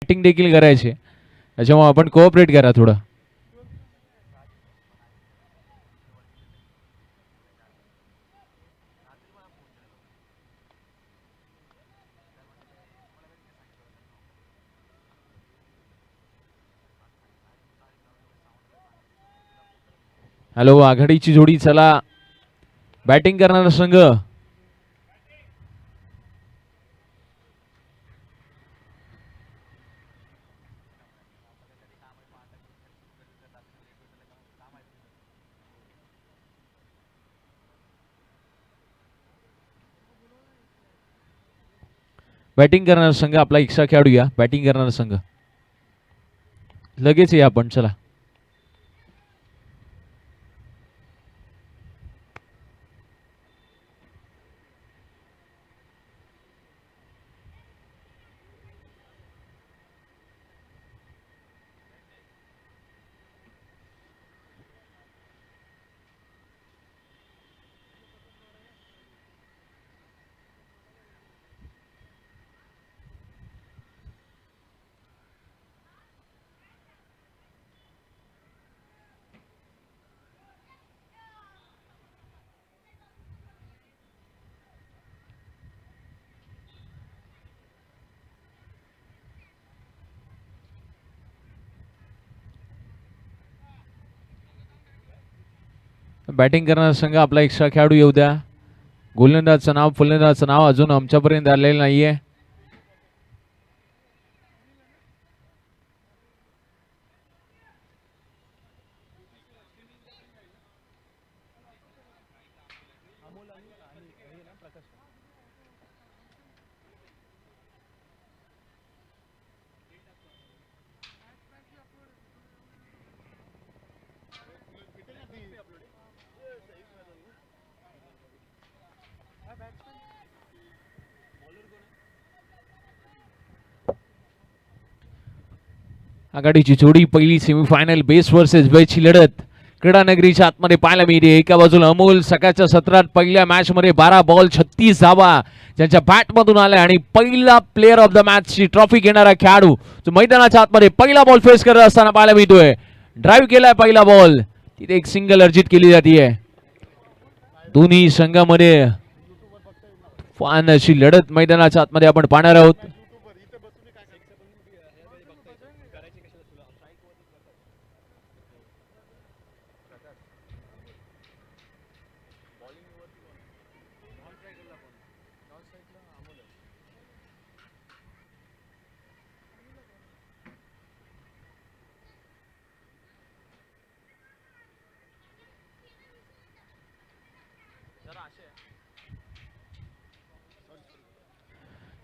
Batting देखील करायची, त्याच्यामुळे आपण कोऑपरेट करा थोडं. हॅलो, आघाडीची जोडी चला, बॅटिंग करणारा संघ. बॅटिंग करणारा संघ आपला इच्छा खेळाडू या. बॅटिंग करणारा संघ लगेच या आपण, चला. बॅटिंग करणारा संघ आपला एक्स्ट्रा खेळाडू येऊ द्या. गोलंदाजचं नाव, फलंदाजचं नाव अजून आमच्यापर्यंत आलेलं नाहीये. आघाडीची जोडी, पहिली सेमीफायनल बेस वर्सेस बेसची लढत क्रीडा नगरीच्या आतमध्ये पाहायला मिळते. एका बाजूला अमोल सकाळच्या सत्रात पहिल्या मॅच मध्ये 12 बॉल 36 धावा ज्यांच्या बॅट मधून आल्या आणि पहिला प्लेअर ऑफ द मॅच ची ट्रॉफी घेणारा खेळाडू जो मैदानाच्या आतमध्ये पहिला बॉल फेस करत असताना पाहायला मिळतोय. ड्राईव्ह केलाय पहिला बॉल, तिथे एक सिंगल अर्जित केली जाते. दोन्ही संघामध्ये फान अशी लढत मैदानाच्या आतमध्ये आपण पाहणार आहोत.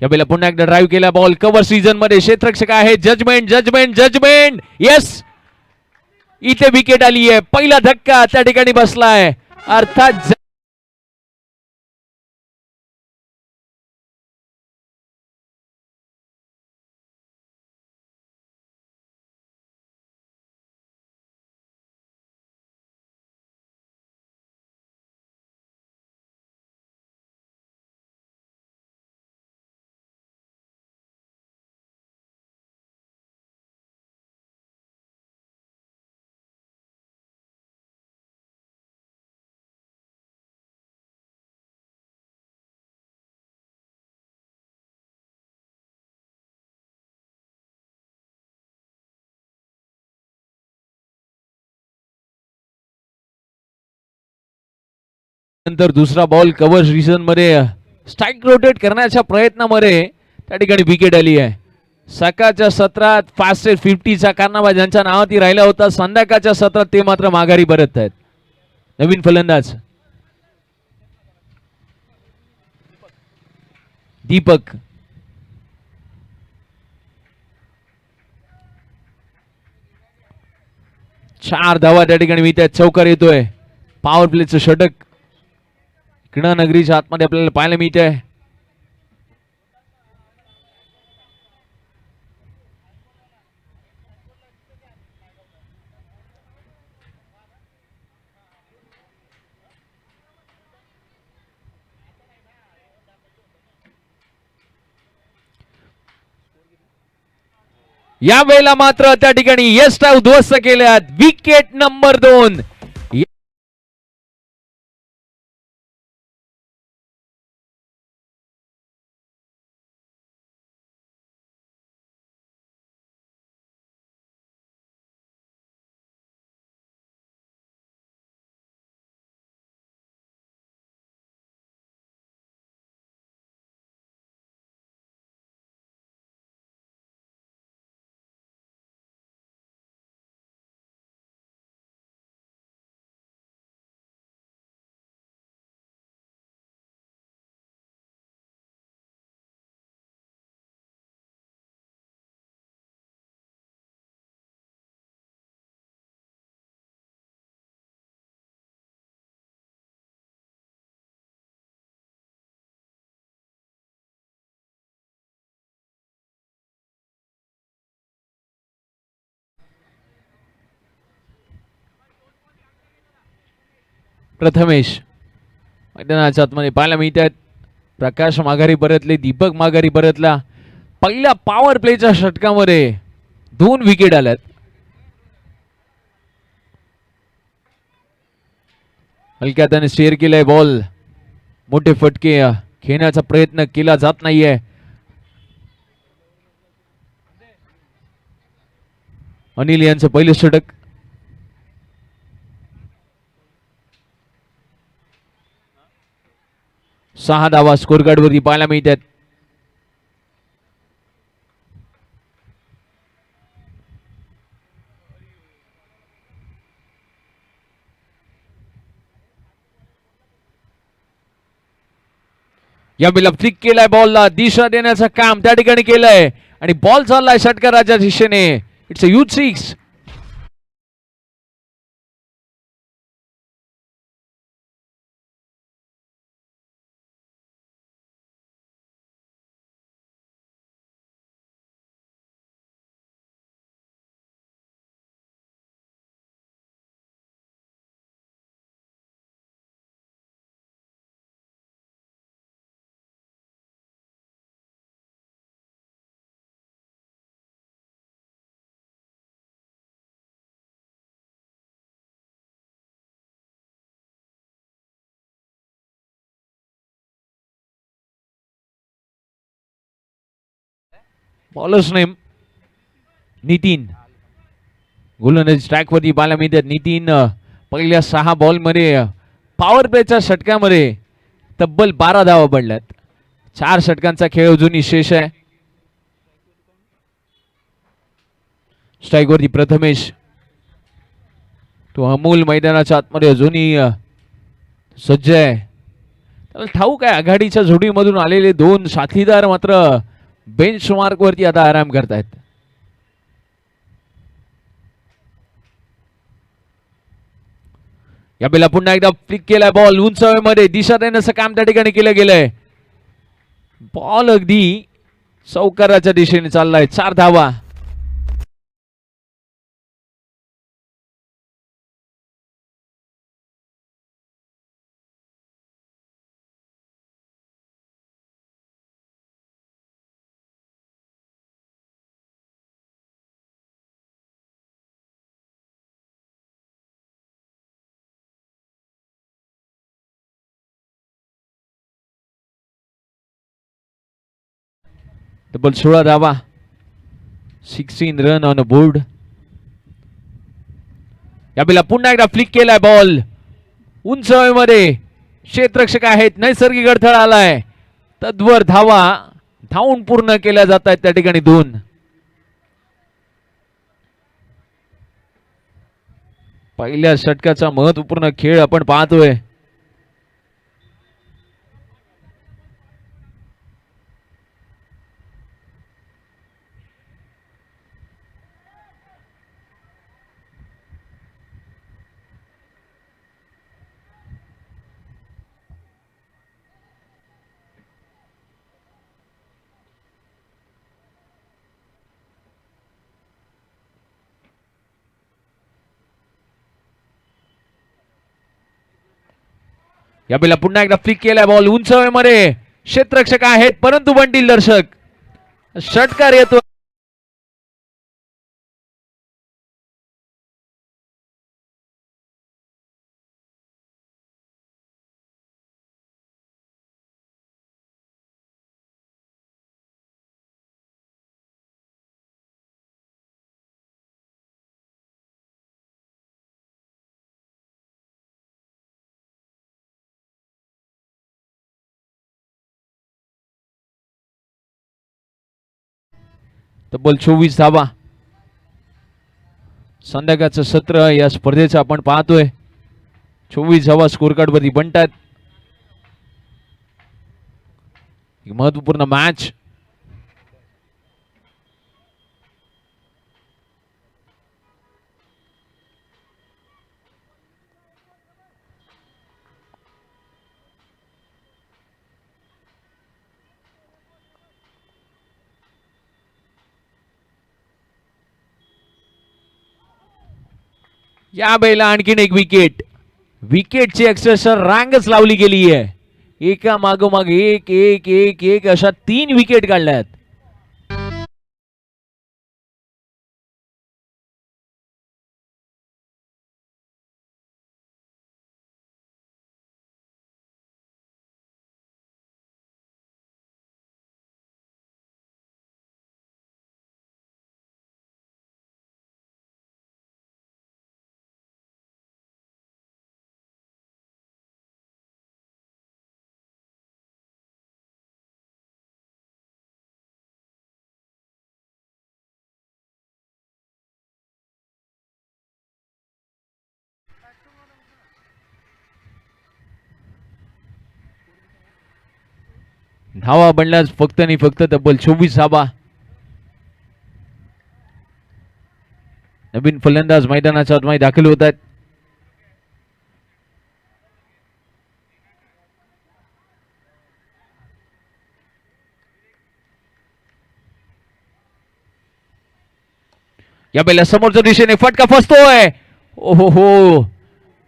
यावेळेला पुन्हा एकदा ड्राईव्ह केला बॉल कव्हर सीझन मध्ये क्षेत्ररक्षक आहे. जजमेंट जजमेंट जजमेंट, येस, इथे विकेट आली आहे. पहिला धक्का त्या ठिकाणी बसलाय, अर्थात नंतर दुसरा बॉल कव्हर सीझन मध्ये स्ट्राईक रोटेट करण्याच्या प्रयत्नामध्ये त्या ठिकाणी विकेट आली आहे. सकाळच्या सत्रात फास्टेस्ट 50चा कारनामा ज्यांच्या नावाती राहिला होता, संध्याकाळच्या सत्रात ते मात्र माघारी परत आहेत. नवीन फलंदाज दीपक. चार धावा त्या ठिकाणी मिळतात. चौकार येतोय. पॉवर प्लेचं षटक क्रीडा नगरीच्या आतमध्ये आपल्याला पाहायला मिळते. या वेळेला मात्र त्या ठिकाणी यष्टा उद्ध्वस्त केल्यात. Wicket number 2. प्रथमेश मैदानाच्या आतमध्ये पाहायला मिळतात. प्रकाश माघारी परतले, दीपक माघारी परतला. पहिल्या पॉवर प्लेच्या षटकामध्ये 2 विकेट आल्यात. हलक्या त्याने शेअर केलाय बॉल. मोठे फटके खेळण्याचा प्रयत्न केला जात नाहीये. अनिल यांचं पहिलं षटक. सहा धावा स्कोर कार्ड वरती पाहायला मिळतात. या वेळेला फ्लिक केलाय बॉलला. दिशा देण्याचं काम त्या ठिकाणी केलंय आणि बॉल चाललाय षटकाराच्या दिशेने. It's a huge 6. Bowlers name Nitin. गोलंदाजी ट्रॅक वरती पाहायला मिळतात. नितीन पहिल्या 6 बॉल मध्ये पॉवर प्लेच्या षटकामध्ये तब्बल 12 धावा पडल्यात. 4 षटकांचा खेळ अजूनही शेष आहे. स्ट्राईक वरती प्रथमेश. तो अमोल मैदानाच्या आतमध्ये अजूनही सज्ज आहे. त्याला ठाऊक आहे आघाडीच्या जोडीमधून आलेले 2 साथीदार मात्र बेंच मार्क वरती आता आराम करतायत. या बेला पुन्हा एकदा फ्लिक केलाय बॉल. उंच हवेमध्ये दिशा देण्याचं काम त्या ठिकाणी केलं गेलंय. बॉल अगदी चौकाराच्या दिशेने चाललाय. 4 धावा. तब्बल 16 धावा. 16 रन ऑन अ बोर्ड. या बेला पुन्हा एकदा फ्लिक केलाय बॉल. उंच हवेमध्ये क्षेत्ररक्षक आहेत. नैसर्गिक अडथळा आलाय. तद्वर धावा धावून पूर्ण केल्या जात आहेत त्या ठिकाणी 2. पहिल्या षटकाचा महत्वपूर्ण खेळ आपण पाहतोय. या बेला पुन्हा एकदा फ्लिक केलाय बॉल. उंच हवेमध्ये क्षेत्ररक्षक आहेत परंतु बंडील दर्शक षटकार येतो. तब्बल 24 धावा. संध्याकाळचं सत्र या स्पर्धेचं आपण पाहतोय. 24 धावा स्कोर कार्ड वरती बनतात. महत्वपूर्ण मॅच. या बैला आणखीन एक विकेट. विकेटची अक्षरशः रांगच लावली गेली आहे. एका मागोमाग एक एक एक एक अशा 3 विकेट काढल्यात. धावा बनल्यास फक्त आणि फक्त तब्बल 24 धावा. नवीन फलंदाज मैदानाच्या आतमध्ये दाखल होत आहेत. या बैला समोरच्या दिशेने फटका फसतोय. ओहो हो,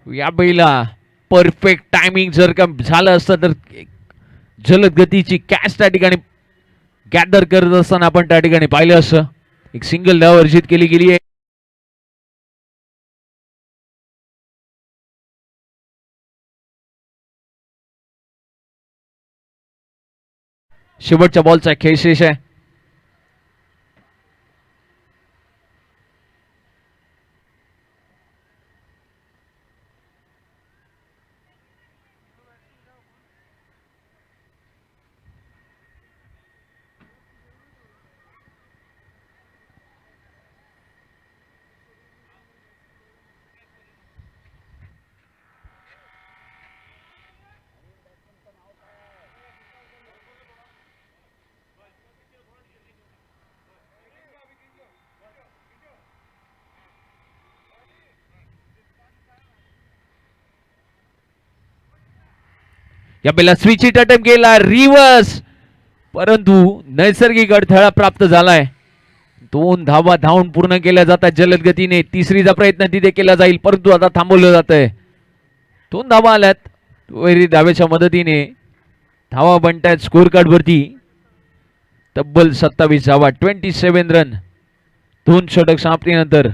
या बैला परफेक्ट टायमिंग जर का झालं असतं तर जलद गतीची कॅच त्या ठिकाणी गॅदर करत असताना आपण त्या ठिकाणी पाहिलं असं. एक सिंगल धाव अर्जित केली गेली आहे. शेवटच्या बॉलचा खेळ शेष आहे. या बेला स्विच हिट अटेम्प्ट केला, रिव्हर्स, परंतु नैसर्गिक अडथळा प्राप्त झालाय. 2 धावा धावून पूर्ण केल्या जातात जलद गतीने. तिसरीचा प्रयत्न तिथे केला जाईल परंतु आता थांबवलं जात आहे. 2 धावा आल्यात. दुहेरी धावेच्या मदतीने धावा बनतायत स्कोर कार्ड वरती. तब्बल 27 धावा, 27 रन. 2 षटक समाप्तीनंतर.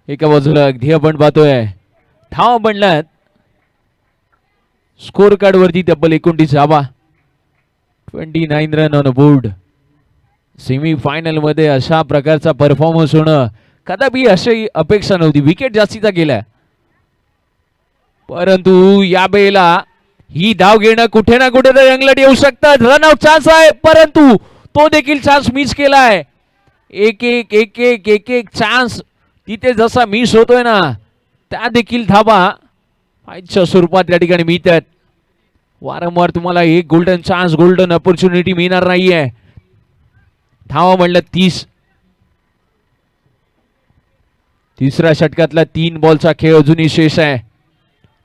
एका बाजूला अगदी आपण पाहतोय धावा बनल्यात. स्कोर कार्ड वरती तब्बल 29 धावा, 29 run on board. Semi final मध्ये अशा प्रकारचा परफॉर्मन्स होणं कदापि अशी अपेक्षा नव्हती. विकेट जास्तीचा गेला, परंतु या वेळेला ही धाव घेणं कुठे ना कुठे तर रंगलट येऊ शकतात. रनआउट चान्स आहे, परंतु तो देखील चान्स मिस केलाय. एक एक एक एक एक एक चान्स तिथे जसा मिस होतोय ना, त्या देखील धावा फाईटच्या स्वरूपात या ठिकाणी मिळतात. वारंवार तुम्हाला एक गोल्डन चान्स, गोल्डन ऑपॉर्च्युनिटी मिळणार नाहीये. धावा म्हणलं 30. तिसऱ्या षटकातला 3 बॉलचा खेळ अजूनही शेष आहे.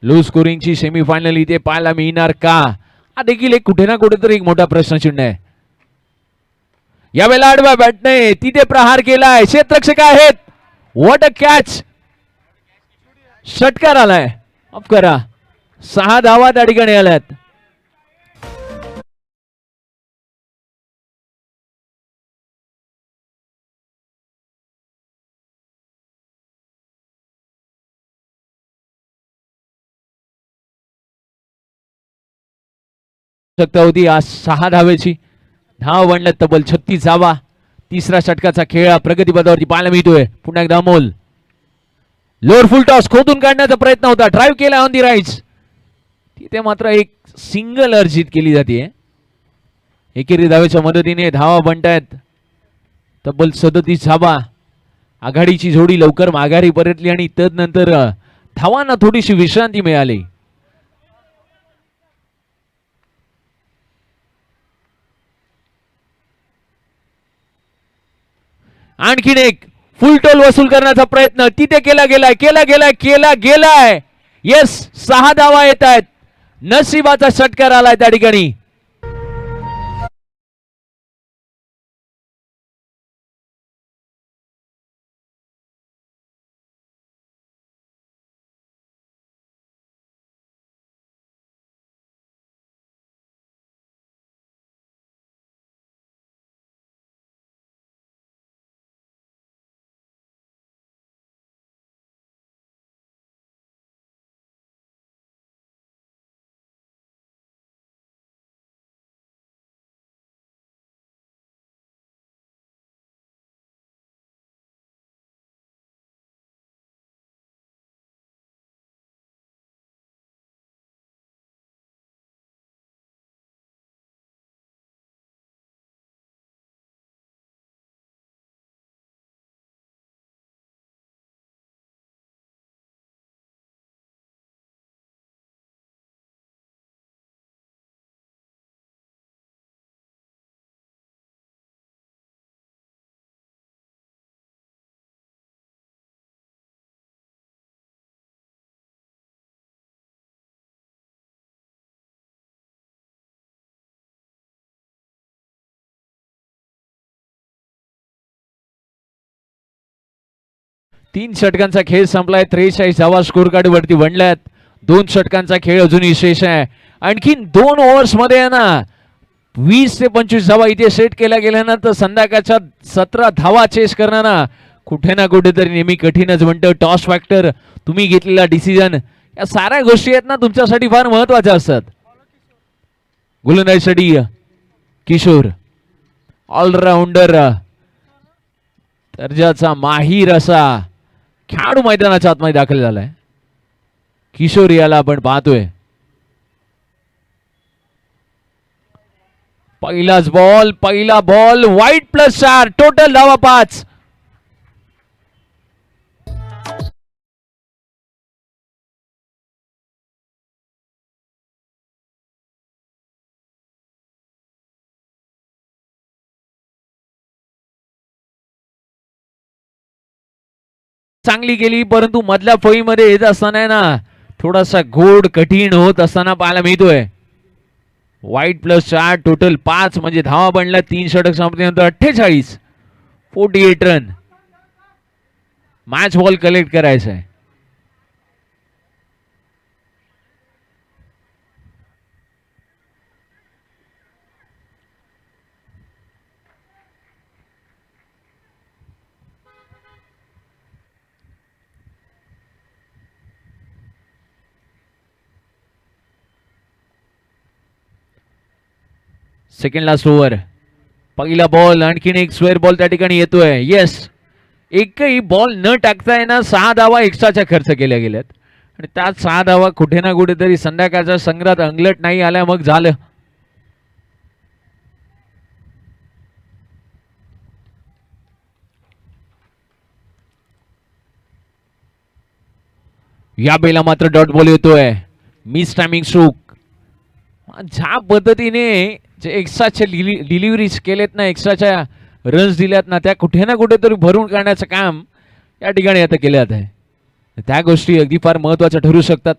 लो स्कोरिंगची सेमीफायनल इथे पाहायला मिळणार का, हा देखील एक कुठे ना कुठेतरी एक मोठा प्रश्नचिन्ह आहे. यावेळेला आडव्या बॅटने तिथे प्रहार केलाय, क्षेत्ररक्षक आहेत. व्हॉट अ कॅच, षटकार आलाय. ऑफ करा, 6 धावा त्या ठिकाणी आल्यात. शकता होती आज 6 धावेची. धाव बनल्या तब्बल 36 धावा. तिसऱ्या षटकाचा खेळ प्रगतीपथावरती पाहायला मिळतोय. पुन्हा एकदा अमोल लोअर फुल टॉस खोदून काढण्याचा प्रयत्न होता, ड्राईव्ह केला ऑन दी राईट्स. तिथे मात्र एक सिंगल अर्जित केली जाते. एकेरी धावेच्या मदतीने धावा बनतायत तब्बल 37 धावा. आघाडीची जोडी लवकर माघारी परतली आणि तदनंतर धावांना थोडीशी विश्रांती मिळाली. आणखीन एक फुल टोल वसूल करण्याचा प्रयत्न तिथे केला गेलाय. येस, 6 धावा येत आहेत. नशिबाचा षटकार आलाय त्या ठिकाणी. तीन षटकांचा खेळ संपलाय. 43 धावा स्कोर कार्ड वरती बनल्यात. 2 षटकांचा खेळ अजूनही शेष आहे. आणखीन 2 ओव्हर्स मध्ये आहे ना 20 ते 25 धावा इथे सेट केल्या गेल्यानंतर संध्याकाळच्या 17 धावा चेस करणारा कुठे ना कुठेतरी नेहमी कठीणच म्हणतं. टॉस फॅक्टर, तुम्ही घेतलेला डिसिजन, या साऱ्या गोष्टी आहेत ना तुमच्यासाठी फार महत्वाच्या असतात. गोलंदाजीसाठी किशोर ऑलराऊंडर दर्जाचा माहीर असा खेळाडू मैदानाच्या आतमध्ये दाखल झालाय. किशोर याला आपण पाहतोय. पहिला बॉल वाईट +4, टोटल धावा 5. चांगली गेली, परंतु मधल्या फळीमध्ये येत असताना ना थोडासा घोड कठीण होत असताना पाहायला मिळतोय. वाईट +4, टोटल 5, म्हणजे धावा बनल्या 3 षटक संपल्यानंतर 48 रन. मॅच बॉल कलेक्ट करायचा आहे. Second last over. पहिला बॉल आणखीन एक स्क्वेअर बॉल त्या ठिकाणी येतोय. येस, एकही बॉल न टाकता येणार 6 धावा एक्स्ट्राच्या खर्च केल्या गेल्यात आणि त्यात 6 धावा कुठे ना कुठेतरी संध्याकाळच्या संग्रात अंगलट नाही आल्या मग झालं. या बेला मात्र डॉट बॉल येतोय. Miss timing stroke. ज्या पद्धतीने जे एक्स्ट्राचे डिलिव्हरीज केलेत ना, एक्स्ट्राच्या रन्स दिल्यात ना, त्या कुठे ना कुठेतरी भरून काढण्याचं काम या ठिकाणी आता केलं जात आहे. त्या गोष्टी अगदी फार महत्वाच्या ठरू शकतात.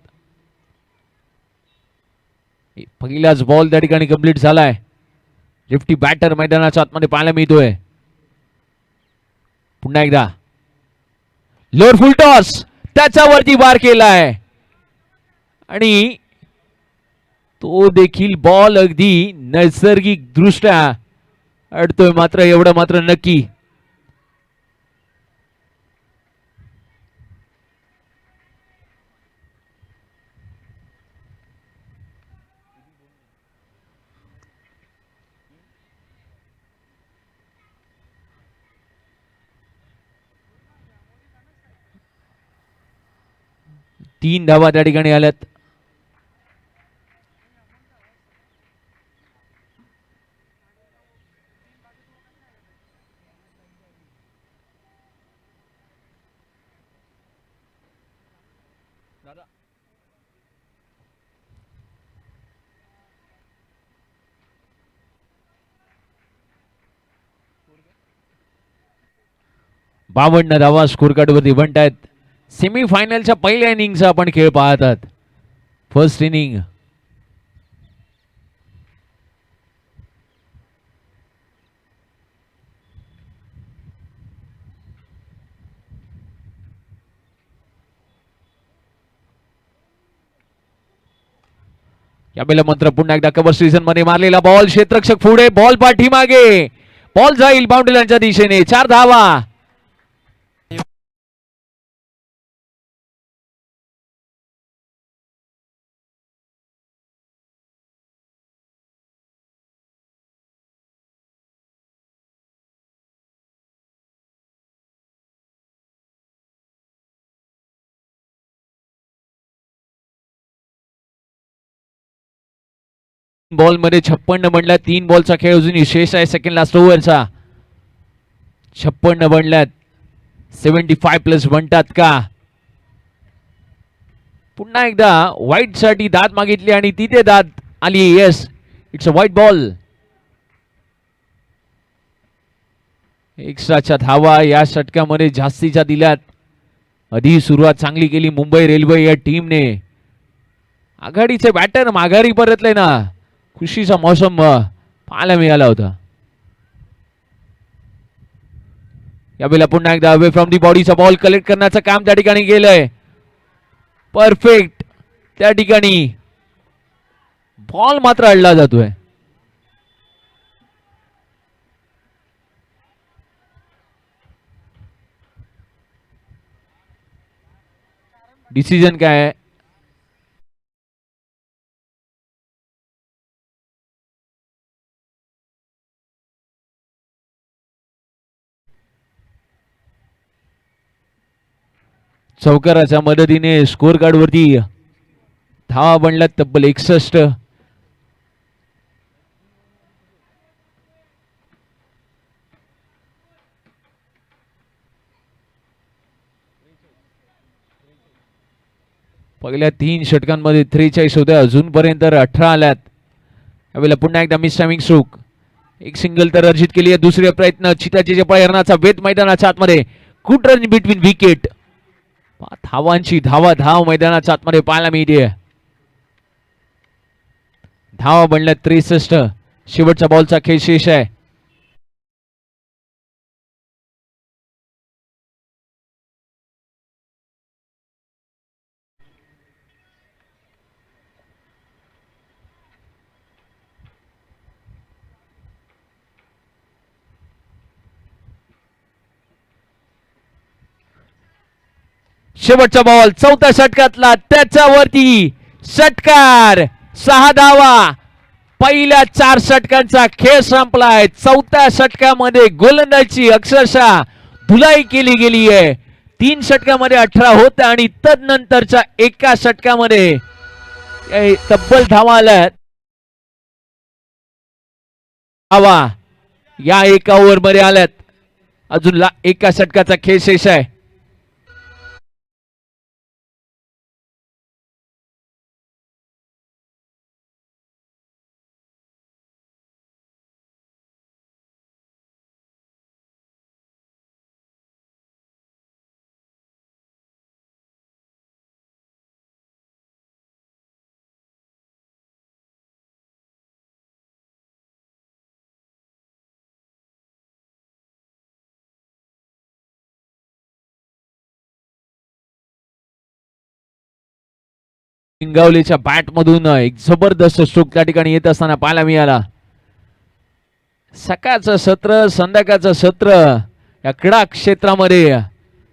पहिलाच बॉल त्या ठिकाणी कंप्लीट झालाय. लिफ्टी बॅटर मैदानाच्या आतमध्ये पाहायला मिळतोय. पुन्हा एकदा लोअर फुल टॉस, त्याच्यावरती वार केलाय आणि तो देखील बॉल अगदी नैसर्गिक दृष्ट्या अडतोय. मात्र एवढं मात्र नक्की, तीन धावा त्या ठिकाणी आल्यात. बावन्न धावा स्कोर कार्डवरती बनतायत. सेमीफायनलच्या पहिल्या इनिंगचा आपण खेळ पाहतात. First inning. यावेळेला मात्र पुन्हा एकदा कव्हर सीझन मध्ये मारलेला बॉल, क्षेत्ररक्षक पुढे, बॉल पाठीमागे, बॉल जाईल बाउंड्री लाईनच्या दिशेने. 4 धावा. बॉल मध्ये 56 बनल्यात. 3 बॉलचा खेळ अजूनही शेष आहे सेकंड लास्ट ओव्हरचा. 56 बनल्यात. 75 प्लस बनतात का? पुन्हा एकदा व्हाईट साठी दाद मागितली आणि तिथे दाद आली. Yes, it's a wide ball. एक्स्ट्राच्या धावा या षटकामध्ये जास्तीच्या दिल्यात. आधी सुरुवात चांगली केली मुंबई रेल्वे या टीमने. आघाडीचे बॅटर माघारी परतले ना, खुशीचा मौसम पाहायला मिळाला होता. यावेळेला पुन्हा एकदा अवे फ्रॉम दी बॉडीचा बॉल कलेक्ट करण्याचं काम त्या ठिकाणी केलंय. परफेक्ट. त्या ठिकाणी बॉल मात्र अडला जातोय. डिसिजन काय आहे? चौकाराच्या मदतीने स्कोर कार्ड वरती धावा बनल्यात तब्बल 61. पहिल्या 3 षटकांमध्ये 43 होत्या, अजूनपर्यंत 18 आल्यात. यावेळेला पुन्हा एकदा मिस टायमिंग स्ट्रोक. एक सिंगल तर अर्जित केली आहे. दुसरे प्रयत्न चिताची पळणाचा वेध मैदानाच्या आतमध्ये. Good run between wicket. धावांची धाव मैदानाच्या आतमध्ये पाहायला मिळते. धावा बनल्यात 63. शेवटच्या बॉलचा खेळ शेष आहे. शेवटचा बॉल चौथ्या षटकातला, त्याच्यावरती षटकार. 6 धावा. पहिल्या 4 षटकांचा खेळ संपलाय. चौथ्या षटकामध्ये गोलंदाजी अक्षरशः धुलाई केली गेली आहे. 3 षटकामध्ये 18 होत आणि तदनंतरच्या एका षटकामध्ये तब्बल धावा आल्यात. धावा या एका ओव्हर मध्ये आल्यात. अजून एका षटकाचा खेळ शेष आहे. पिंगावलीच्या बॅट मधून एक जबरदस्त स्ट्रोक त्या ठिकाणी येत असताना पाहायला मिळाला. सकाळचं सत्र संध्याकाळचं सत्र या क्रीडा क्षेत्रामध्ये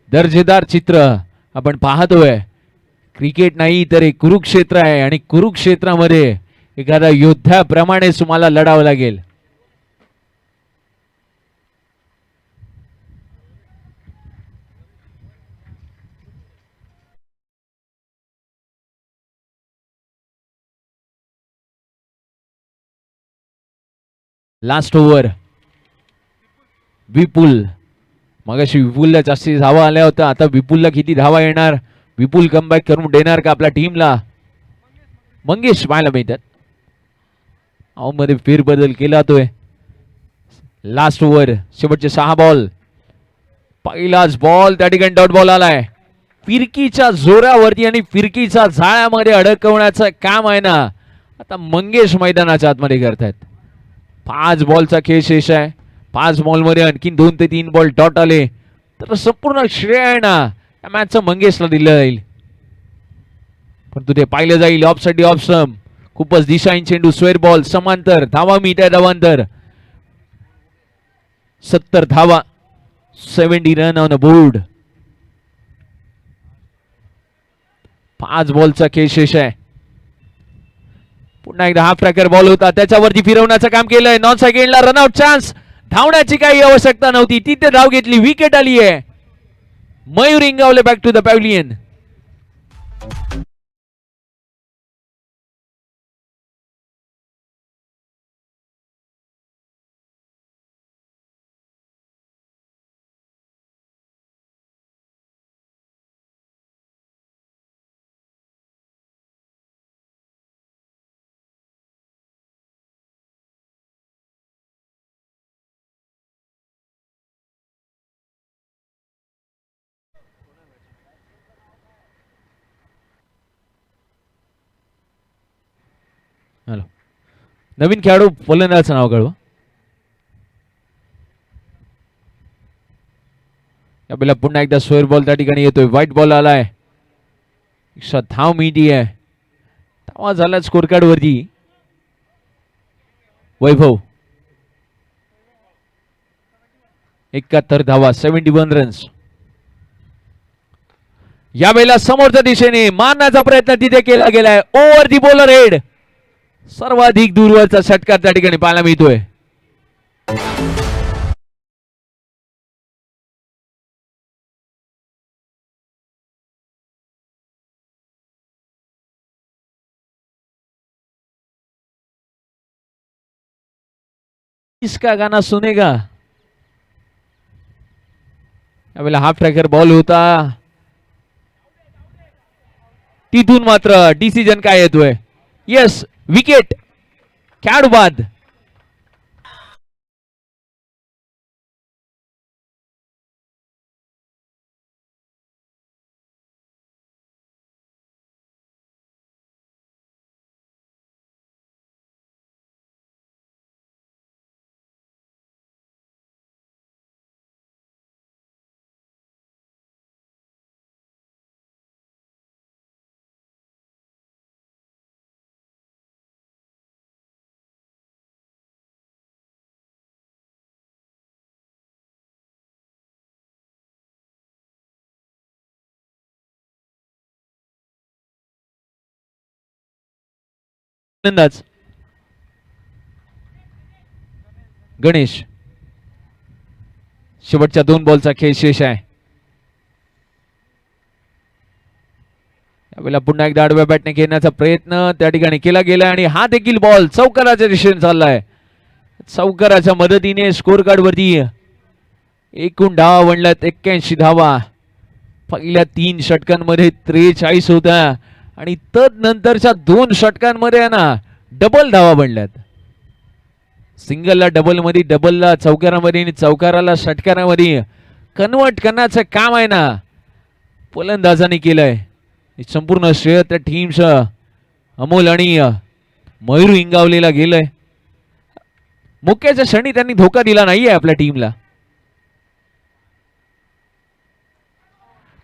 दर्जेदार चित्र आपण पाहतोय. क्रिकेट नाही तर एक कुरुक्षेत्र आहे आणि कुरुक्षेत्रामध्ये एखाद्या योद्ध्याप्रमाणे तुम्हाला लढावं लागेल. लास्ट ओव्हर विपुल. मगाशी विपुलला जास्ती धावा आल्या होत्या. आता विपुलला किती धावा येणार? विपुल कमबॅक करून देणार का आपल्या टीमला? मंगेश पाहायला मिळतात. मध्ये फेरबदल केला तोय. लास्ट ओव्हर शेवटचे 6 बॉल. पहिलाच बॉल त्या ठिकाणी डॉट बॉल आलाय. फिरकीच्या जोरावरती आणि फिरकीच्या जाळ्यामध्ये अडकवण्याचं काम आहे ना आता मंगेश मैदानाच्या आतमध्ये करतायत. 5 बॉलचा खेळ शेष आहे. 5 बॉल मध्ये आणखीन 2 ते 3 बॉल डॉट आले तर संपूर्ण श्रेय आहे ना या मॅचचं मंगेशला दिलं जाईल. परंतु ते पाहिलं जाईल. ऑफ साठी ऑफ स्टंप. खूपच दिशाहीन चेंडू. स्क्वेअर बॉल समांतर धावा मिळत आहे. धावांतर 70 धावा. 70 रन ऑन अ बोर्ड. 5 बॉलचा खेळ शेष आहे. पुन्हा एकदा हाफ ट्रॅकर बॉल होता त्याच्यावरती फिरवण्याचं काम केलंय. नॉन सेकंडला रनआउट चान्स. धावण्याची काही आवश्यकता नव्हती. तिथे धाव घेतली. विकेट आली आहे. Mayur Ingawale back to the pavilion. Hello. नवीन खेळाडू फलंदाजाचं नाव कळवा. आपल्याला पुन्हा एकदा स्क्वेअर बॉल त्या ठिकाणी येतोय. व्हाईट बॉल आलाय. धाव मिळती आहे. धावा झाला स्कोर कार्ड वरती. वैभव 71 धावा. 71 रन्स. यावेळेला समोरच्या दिशेने मारण्याचा प्रयत्न तिथे केला गेलाय. ओव्हर दी बॉलर हेड. सर्वाधिक दूरवरचा षटकार त्या ठिकाणी पाहायला मिळतोय. इसका गाना सुनेगा. यावेळेला हाफ ट्रॅकर बॉल होता. तिथून मात्र डिसिजन काय येतोय? Yes wicket. खेळाडू बाद. गणेश, शेवटच्या 2 बॉलचा खेळ शेष आहे. यावेळेला पुन्हा एकदा आडव्या बॅटने खेळण्याचा प्रयत्न त्या ठिकाणी केला गेला आणि हा देखील बॉल चौकाराच्या दिशेने चाललाय. चौकाराच्या मदतीने स्कोर कार्ड वरती एकूण धावा बनल्यात 81 धावा. पहिल्या 3 षटकांमध्ये 43 होत्या आणि तदनंतरच्या 2 षटकांमध्ये ना डबल धावा बनल्यात. सिंगलला डबल मध्ये, डबलला चौकारामध्ये आणि चौकाराला षटकारामध्ये कन्वर्ट करण्याचं काम आहे ना फलंदाजांनी केलंय. संपूर्ण श्रेय त्या टीमचं अमोल आणि मयूर इंगावलेला गेलंय. मुख्याच्या क्षणी त्यांनी धोका दिला नाहीये आपल्या टीमला.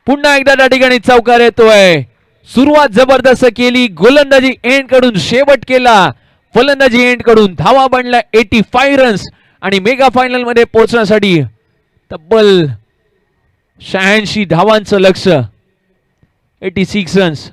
पुन्हा एकदा त्या ठिकाणी चौकार येतोय. सुरुवात जबरदस्त केली, गोलंदाजी एंड कडून शेवट केला, फलंदाजी एंड कडून धावा बनल्या 85 रन्स आणि मेगा फायनल मध्ये पोहोचण्यासाठी तब्बल 86 धावांचं लक्ष्य. 86 रन्स.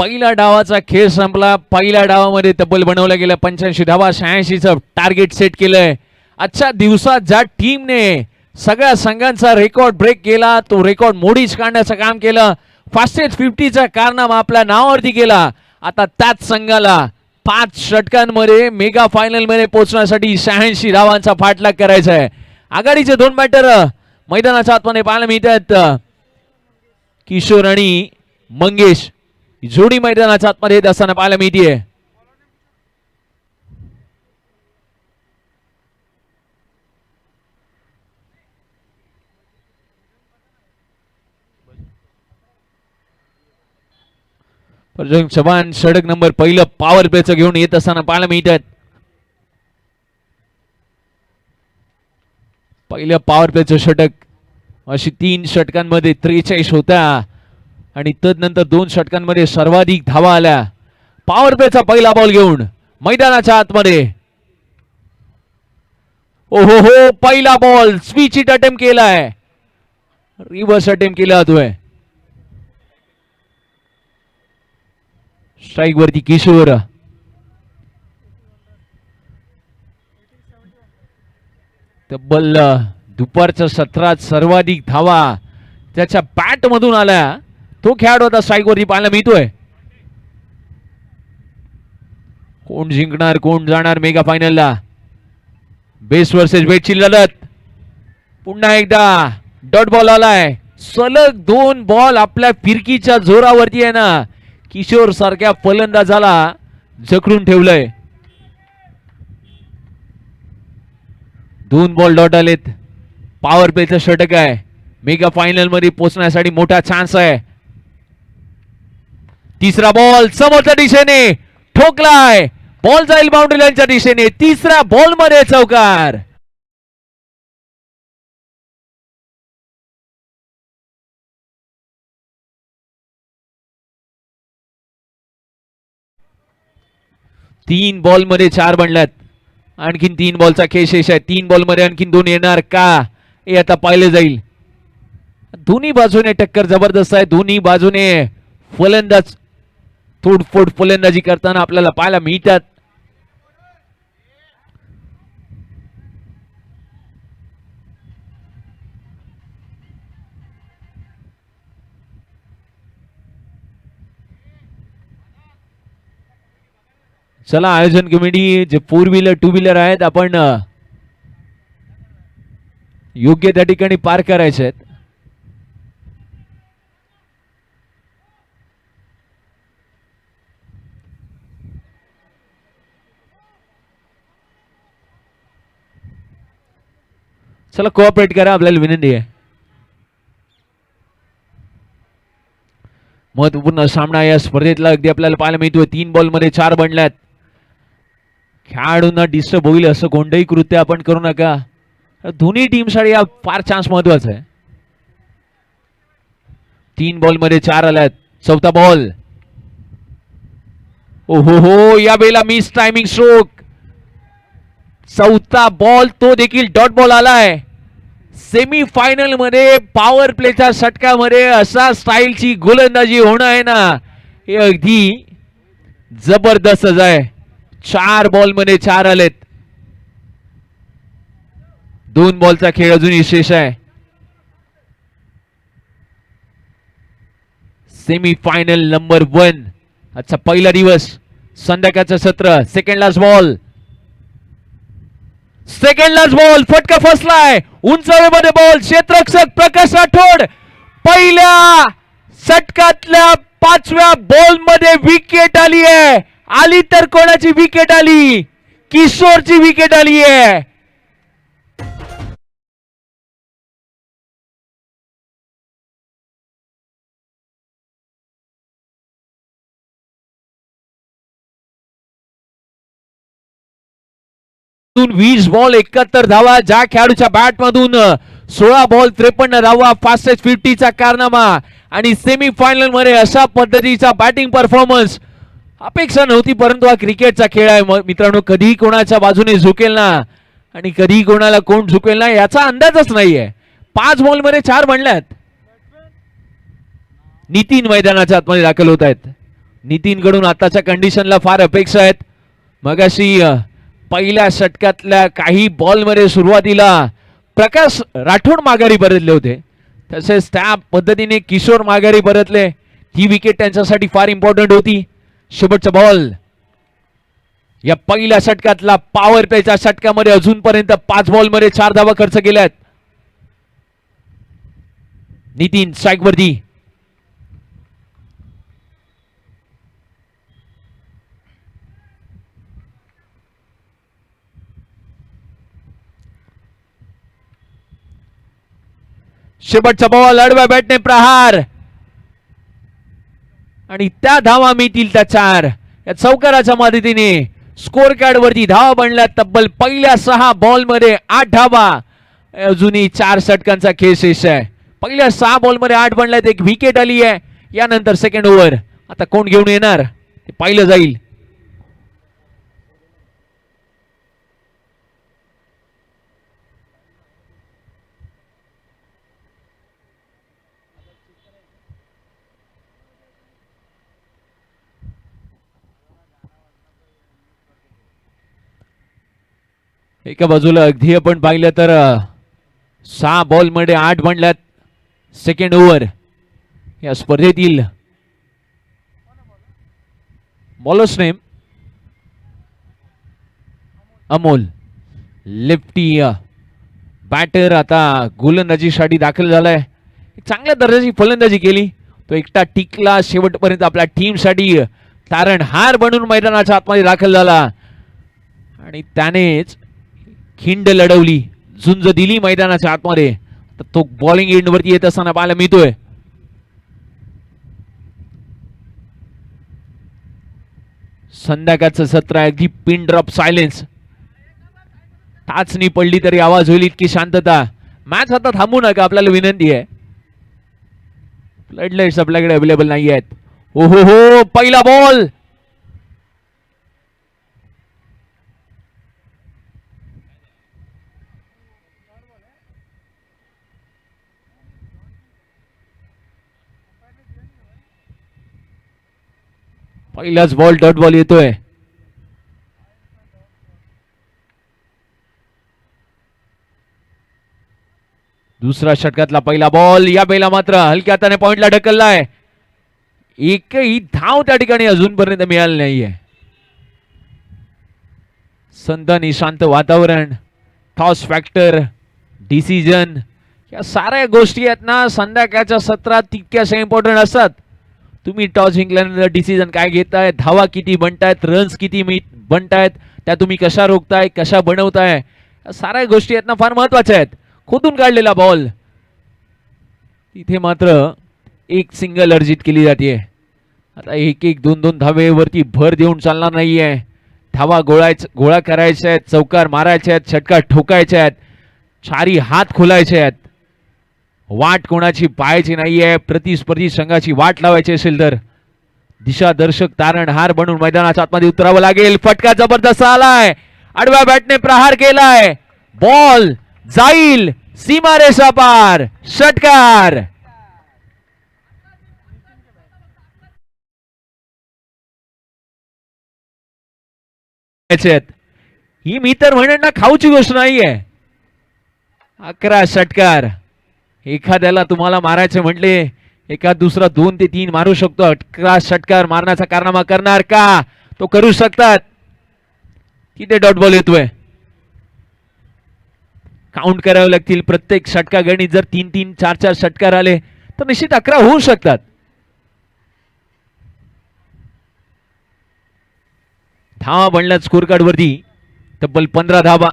पहिल्या डावाचा खेळ संपला. पहिल्या डावामध्ये तब्बल बनवला गेला 85 धावा, 86चं टार्गेट सेट केलंय. आजच्या दिवसात ज्या टीमने सगळ्या संघांचा रेकॉर्ड ब्रेक केला, तो रेकॉर्ड मोडीच काढण्याचं काम केलं. फास्टेस्ट 50चा कारनामा आपल्या नावावरती केला. आता त्याच संघाला 5 षटकांमध्ये मेगा फायनल मध्ये पोहोचण्यासाठी 86 धावांचा पाठलाग करायचा आहे. आघाडीचे 2 बॅटर मैदानाच्या आतमध्ये पाहायला मिळतात. किशोर आणि मंगेश जोडी मैदानाच्या आतमध्ये येत असताना पाहायला मिळते. चव्हाण षटक नंबर पहिलं पॉवर प्लेचं घेऊन येत असताना पाहायला मिळतात. पहिलं पॉवर प्लेचं षटक अशी 3 षटकांमध्ये 43 होता आणि तदनंतर 2 षटकांमध्ये सर्वाधिक धावा आल्या. पॉवर प्लेचा पहिला बॉल घेऊन मैदानाच्या आतमध्ये. ओहो हो, पहिला बॉल स्विच हिट अटेम्प्ट केलाय, रिव्हर्स अटेम्प्ट केला जातोय. स्ट्राइक वरती किशोर. तब्बल दुपारच्या सत्रात सर्वाधिक धावा त्याच्या बॅट मधून आल्या. तो खेळाडू आता स्ट्राइक वरती पाहायला मिळतोय. कोण जिंकणार, कोण जाणार मेगा फायनलला? बेस वर्सेस बेटची लढत. पुन्हा एकदा डॉट बॉल आलाय. सलग 2 बॉल आपल्या फिरकीच्या जोरावरती आहे ना, किशोर सारख्या फलंदाजाला जखडून ठेवलंय. 2 बॉल डॉट आलेत. पॉवर प्लेचं षटक आहे. मेगा फायनल मध्ये पोहोचण्यासाठी मोठा चान्स आहे. तिसरा बॉल समोरच्या दिशेने ठोकलाय. बॉल जाईल बाउंड्री लाईनच्या दिशेने. तिसऱ्या बॉल मध्ये चौकार. तीन बॉल मध्ये 4 बनल्यात. आणखीन 3 बॉलचा खेळ शेष आहे. 3 बॉल मध्ये आणखीन 2 येणार का हे आता पाहिले जाईल. दोन्ही बाजूने टक्कर जबरदस्त आहे. दोन्ही बाजूने फलंदाज तोडफोड फलंदाजी करताना आपल्याला पाहायला मिळतात. चला आयोजन कमिटी जे 4 व्हीलर 2 व्हीलर आहेत आपण योग्य त्या ठिकाणी पार्क करायचे आहेत. चला कोऑपरेट करा, आपल्याला विनंती आहे. महत्वपूर्ण सामना या स्पर्धेतला अगदी आपल्याला पाहायला मिळतोय. 3 बॉल मध्ये 4 बनल्यात. खेळाडूंना डिस्टर्ब होईल असं कोणतंही कृत्य आपण करू नका. दोन्ही टीमसाठी हा फार चान्स महत्वाचा आहे. 3 बॉल मध्ये 4 आल्यात. चौथा बॉल. ओहो हो, या वेळेला मिस टायमिंग स्ट्रोक. चौथा बॉल तो देखील डॉट बॉल आलाय. सेमी फायनल मध्ये पॉवर प्लेच्या षटकामध्ये असा स्टाईलची गोलंदाजी होणं आहे ना, हे अगदी जबरदस्त आहे. 4 बॉल मध्ये 4 आलेत. 2 बॉलचा खेळ अजूनही शेष आहे. सेमी फायनल नंबर 1 आजचा पहिला दिवस, संध्याकाळचं सत्र. Second last ball. Second last ball. फटका फसलाय. उंच हवेमध्ये बॉल. क्षेत्ररक्षक प्रकाश राठोड पहिल्या षटकातल्या 5व्या बॉल मध्ये विकेट आली आहे. आली तर कोणाची विकेट आली? किशोरची विकेट आली आहे. मधून 20 बॉल 71 धावा, ज्या खेळाडूच्या बॅट मधून 16 बॉल 53 धावा, फास्टेस्ट 50चा कारनामा आणि सेमी फायनल मध्ये अशा पद्धतीचा बॅटिंग परफॉर्मन्स अपेक्षा नव्हती, परंतु हा क्रिकेटचा खेळ आहे मित्रांनो. कधी कोणाच्या बाजूने झुकेल ना आणि कधी कोणाला कोण झुकेल ना याचा अंदाजच नाहीये. 5 बॉल मध्ये 4 बनल्यात. नितीन मैदानाच्या आतमध्ये दाखल होत आहेत. नितीन कडून आताच्या कंडिशनला फार अपेक्षा आहेत. मगाशी पहिल्या षटकातल्या काही बॉल मध्ये सुरुवातीला प्रकाश राठोड माघारी परतले होते, तसेच त्या पद्धतीने किशोर माघारी परतले. ही विकेट त्यांच्यासाठी फार इम्पॉर्टंट होती. शेवटचा बॉल या पहिल्या षटकातला पॉवर प्लेच्या षटकामध्ये अजूनपर्यंत 5 बॉल मध्ये 4 धावा खर्च केल्यात. नितीन स्ट्राइक वरती. शेवटचा बॉल आडव्या बॅटने प्रहार आणि त्या धावा मिळतील त्या 4. या चौकाराच्या मदतीने स्कोर कार्ड वरती धावा बनल्या. तब्बल पहिल्या 6 बॉल मध्ये 8 धावा. अजूनही 4 षटकांचा खेळ शेष आहे. पहिल्या 6 बॉल मध्ये 8 बनल्यात. एक विकेट आली आहे. यानंतर सेकंड ओव्हर आता कोण घेऊन येणार ते पाहिलं जाईल. एका बाजूला अगदी आपण पाहिलं तर 6 बॉल मध्ये 8 बनल्यात. सेकंड ओव्हर या स्पर्धेतील bowlers name Amol lefty batter आता गोलंदाजीसाठी दाखल झालाय. चांगल्या दर्जाची फलंदाजी केली. तो एकटा टिकला शेवटपर्यंत आपल्या टीमसाठी तारणहार बनून मैदानाच्या आतमध्ये दाखल झाला आणि त्यानेच खिंड लढवली, झुंज दिली मैदानाच्या आतमध्ये. तो बॉलिंग एंड वरती येत असताना पाहायला मिळतोय. संध्याकाळचं सत्र अगदी पिन ड्रॉप सायलेन्स. टाचणी पडली तरी आवाज होईल इतकी शांतता. मॅच आता थांबू नका, आपल्याला विनंती आहे. फ्लड लाईट्स आपल्याकडे अवेलेबल नाही आहेत. हो हो हो, पहिला बॉल पहिलाच बॉल डॉट बॉल येतोय. दुसरा षटकातला पहिला बॉल. या बेला मात्र हलक्या हाताने पॉइंटला ढकललाय. एकही धाव त्या ठिकाणी अजूनपर्यंत मिळाली नाहीये. संत आणि शांत वातावरण, टॉस फॅक्टर, डिसिजन, या साऱ्या गोष्टी आहेत ना संध्याकाळच्या सत्रात तितक्याशा इम्पॉर्टंट असतात. तुम्ही टॉस जिंकल्यानंतर डिसिजन काय घेताय, धावा किती बनतायत, रन्स किती बनतायत, त्या तुम्ही कशा रोखताय, कशा बनवताय, साऱ्या गोष्टी आहेत ना फार महत्वाच्या आहेत. खोदून काढलेला बॉल, तिथे मात्र एक सिंगल अर्जित केली जाते. आता 1-1 2-2 धावेवरती भर देऊन चालणार नाहीये. धावा गोळा करायच्या आहेत, चौकार मारायचे आहेत, षटकार ठोकायचे आहेत, चारी हात खोलायचे आहेत. वाट कोणाची पाहायची नाहीये. प्रतिस्पर्धी संघाची वाट लावायची असेल तर दिशादर्शक तारणहार बनून मैदानाच्या आतमध्ये उतरावं लागेल. फटका जबरदस्त आलाय, आडव्या बॅटने प्रहार केलाय, बॉल जाईल सीमारेषा पार, षटकार. ही मी तर म्हणेन ना खाऊची गोष्ट नाहीये. 11 षटकार. एखाद्याला तुम्हाला मारायचे म्हटले एखाद दुसरा 2 ते 3 मारू शकतो. 11 षटकार मारण्याचा कारनामा करणार का, तो करू शकतात. तिथे डॉट बॉल येतोय. काउंट करावे लागतील प्रत्येक षटका गणित. जर 3-3 4-4 षटकार आले तर निश्चित 11 होऊ शकतात. धावा बनल्यात स्कोर कार्ड वरती तब्बल 15 धावा.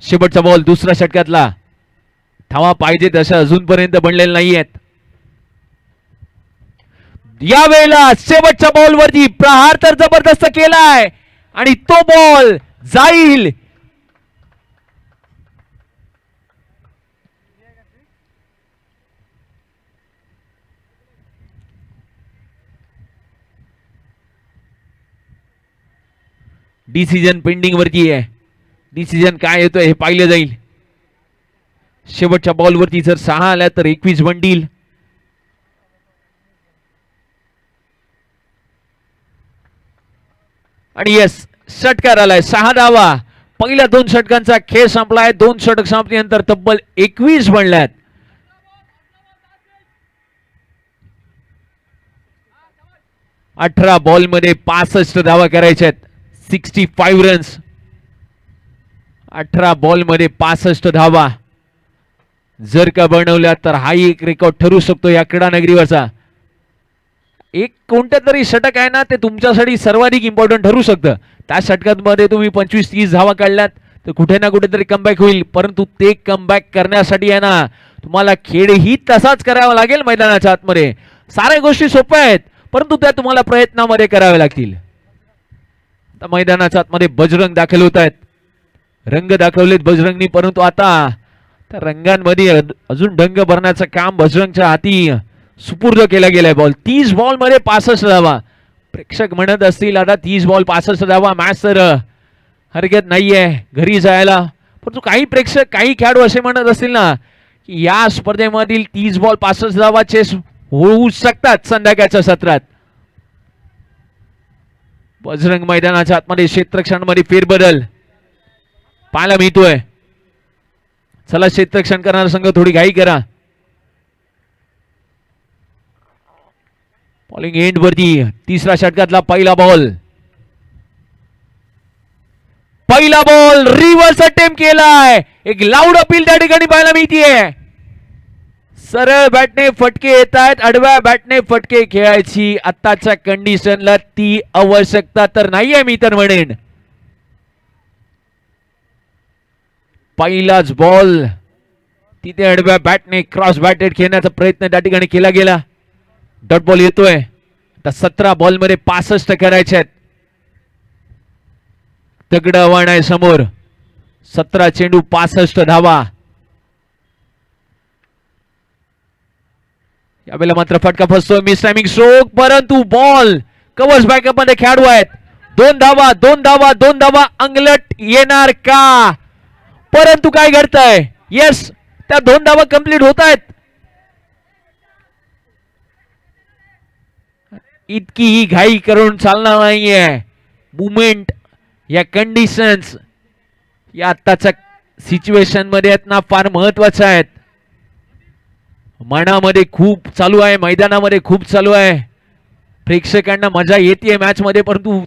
शेवटचा बॉल दुसऱ्या षटकातला. धावा पाहिजे तशा अजूनपर्यंत बनलेल्या नाहीयेत. यावेळेला शेवटच्या बॉल वरती प्रहार तर जबरदस्त केलाय आणि तो बॉल जाईल. डिसिजन पेंडिंग वरती आहे. डिसिजन काय येतोय हे पाहिलं जाईल. शेवटच्या बॉल वरती जर 6 आल्या तर 21 बंडील. आणि येस षटकार आलाय 6 धावा. पहिल्या 2 षटकांचा खेळ संपलाय. 2 षटक संपल्यानंतर तब्बल 21 बनल्यात. 18 बॉल मध्ये 65 धावा करायच्यात. 65 रन्स. 18 बॉल मध्ये 65 धावा जर का बनवल्या तर हा एक रेकॉर्ड ठरू शकतो या क्रीडा नगरीवरचा. एक कोणत्या तरी षटक आहे ना ते तुमच्यासाठी सर्वाधिक इम्पॉर्टंट ठरू शकतं. त्या षटकांमध्ये तुम्ही 25-30 धावा काढल्यात तर कुठे ना कुठेतरी कमबॅक होईल. परंतु ते कमबॅक करण्यासाठी आहे ना तुम्हाला खेळही तसाच करावा लागेल. मैदानाच्या आतमध्ये साऱ्या गोष्टी सोप्या आहेत परंतु त्या तुम्हाला प्रयत्नामध्ये कराव्या लागतील. आता मैदानाच्या आतमध्ये बजरंग दाखल होत आहेत. रंग दाखवलेत बजरंगनी परंतु आता त्या रंगांमध्ये अजून डंग भरण्याचं काम बजरंगच्या हाती सुपूर्द केला गेलाय. बॉल 30 बॉल मध्ये 65 धावा. प्रेक्षक म्हणत असतील आता 30 बॉल 65 धावा मॅच तर हरकत नाहीये घरी जायला. परंतु काही प्रेक्षक काही खेळाडू असे म्हणत असतील ना की या स्पर्धेमधील 30 बॉल 65 धावा चेस होऊ शकतात संध्याकाळच्या सत्रात. बजरंग मैदानाच्या आतमध्ये क्षेत्ररक्षणामध्ये फेरबदल पाहायला मिळतोय. चला क्षेत्ररक्षण करणारा संघ थोडी घाई करा. बॉलिंग एंड वरती तिसरा षटकातला पहिला बॉल रिव्हर्स अटेम्प्ट केलाय. एक लाऊड अपील त्या ठिकाणी पाहायला मिळतीये. सरळ बॅटने फटके येत आहेत. आडव्या बॅटने फटके खेळायची आत्ताच्या कंडिशनला ती आवश्यकता तर नाहीये मी तर म्हणेन. पहिलाच बॉल तिथे आडव्या बॅटने क्रॉस बॅटेड खेळण्याचा प्रयत्न त्या ठिकाणी केला गेला. डॉट बॉल येतोय. आता 17 बॉल मध्ये 65 करायचे आहेत. तगड आव्हान आहे समोर. 17 चेंडू 65 धावा. यावेळेला मात्र फटका फसतो. मिस टायमिंग स्ट्रोक परंतु बॉल कव्हर्स बॅकअप मध्ये खेळाडू आहेत. 2 धावा अंगलट येणार का? परंतु काय घडतंय? येस त्या 2 धावा कंप्लीट होत आहेत. इतकी ही घाई करून चालणार नाहीये. मुवमेंट या कंडिशन्स या आत्ताच्या सिच्युएशन मध्ये आहेत ना फार महत्वाच्या आहेत. मनामध्ये खूप चालू आहे. मैदानामध्ये खूप चालू आहे. प्रेक्षकांना मजा येते मॅच मध्ये परंतु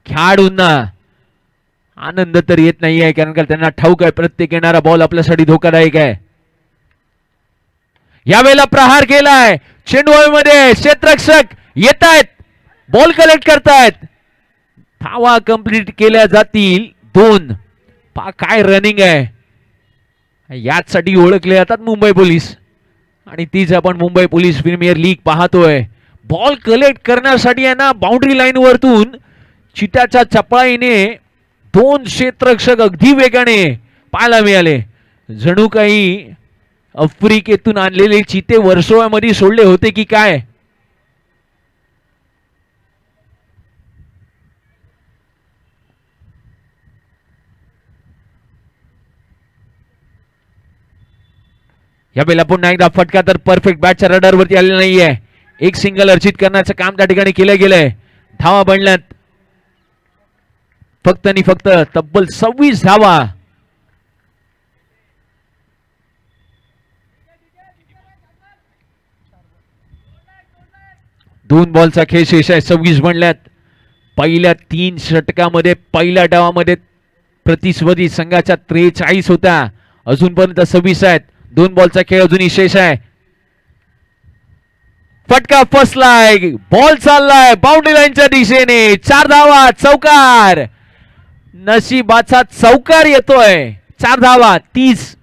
खेळाडूंना आनंद तर येत नाहीये कारण का त्यांना ठाऊक आहे प्रत्येक येणारा बॉल आपल्यासाठी धोकादायक आहे. यावेळेला प्रहार केलाय. चेंडू मध्ये क्षेत्ररक्षक येत आहेत. बॉल कलेक्ट करतायत. धावा कंप्लीट केल्या जातील 2. काय रनिंग आहे. याचसाठी ओळखले जातात मुंबई पोलीस आणि तीच आपण मुंबई पोलीस प्रीमियर लीग पाहतोय. बॉल कलेक्ट करण्यासाठी आहे ना बाउंड्री लाईन वरतून चिटाच्या चपळाईने 2 क्षेत्ररक्षक अगदी वेगाने पाहायला मिळाले. जणू काही आफ्रिकेतून आणलेले चिते वर्सोवामध्ये सोडले होते की काय. यावेळेला पुन्हा एकदा फटका तर परफेक्ट बॅटच्या रडारवरती आलेला नाहीये. एक सिंगल अर्जित करण्याचं काम त्या ठिकाणी केलं गेलंय. धावा बनल्यात फक्त आणि फक्त तब्बल 26 धावा. दोन बॉलचा खेळ शेष आहे. 26 बनल्यात. पहिल्या 3 षटकामध्ये पहिल्या डावामध्ये प्रतिस्पर्धी संघाच्या 43 होता. अजूनपर्यंत 26 आहेत. 2 बॉलचा खेळ अजूनही शेष आहे. फटका फसलाय. बॉल चाललाय बाउंड्री लाईनच्या दिशेने. 4 धावा. चौकार. नशिबाचा चौकार येतोय. 4 धावा 30.